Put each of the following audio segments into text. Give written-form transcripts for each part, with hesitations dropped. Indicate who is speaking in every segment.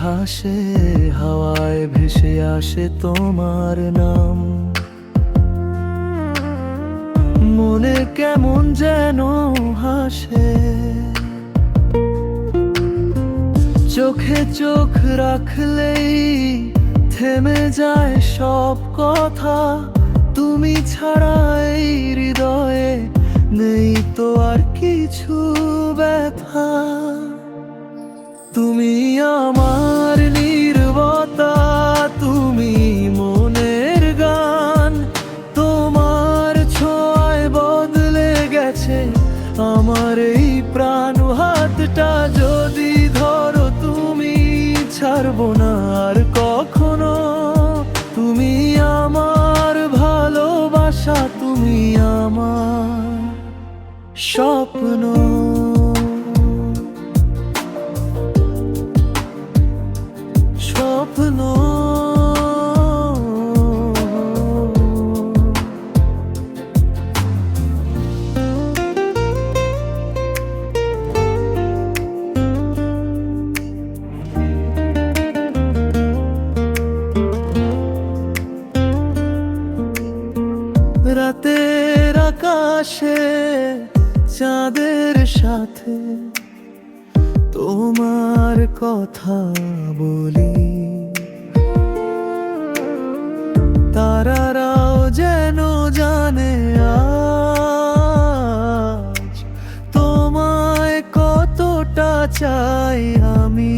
Speaker 1: ভাসে, হাওয়ায় ভেসে আসে তোমার নাম। মনে কেমন যেন হাসে, চোখে চোখ রাখলেই থেমে যায় সব কথা। তুমি ছাড়া এই হৃদয়ে নেই তো আর কিছু ব্যথা। তুমি আমার নীরবতা, তুমি মনের গান। তোমার ছোঁয়ায় বদলে গেছে আমার এই প্রাণ। হাতটা যদি ধরো তুমি, ছাড়বো না আর কখনো। তুমি আমার ভালোবাসা, তুমি আমার স্বপ্ন। স্বপ্ন রাতের আকাশে চাঁদের সাথে তোমার কথা বলি। তারারাও যেন জানে আজ তোমায় কতটা চাই আমি।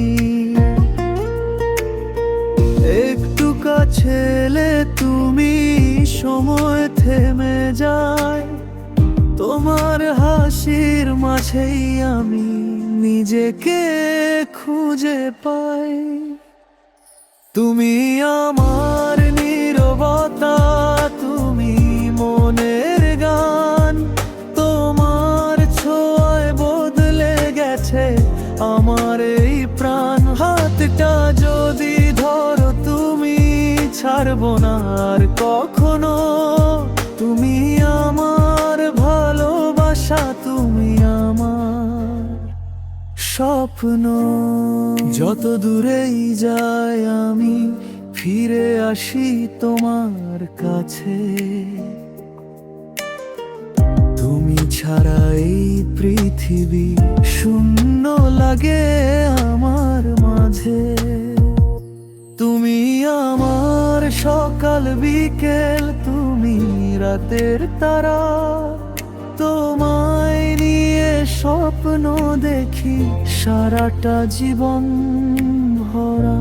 Speaker 1: একটু কাছে এলে তুমি, সময় থেমে যায়। তোমার হাসির মাঝেই আমি নিজেকে খুঁজে পাই। তুমি আমার নীরবতা, তুমি মনের গান। তোমার ছোঁয়ায় বদলে গেছে আমার এই প্রাণ। হাতটা যদি ধরো তুমি, ছাড়বো না আর কখনো। তুমি আমার ভালোবাসা, তুমি আমার স্বপ্ন। যত দূরেই যাই আমি, ফিরে আসি তোমার কাছে। তুমি ছাড়া এই পৃথিবী শূন্য লাগে আমার মাঝে। তুমি আমার সকাল বিকেল, তুমি রাতের তারা। তোমায় নিয়ে স্বপ্ন দেখি সারাটা জীবন ভরা।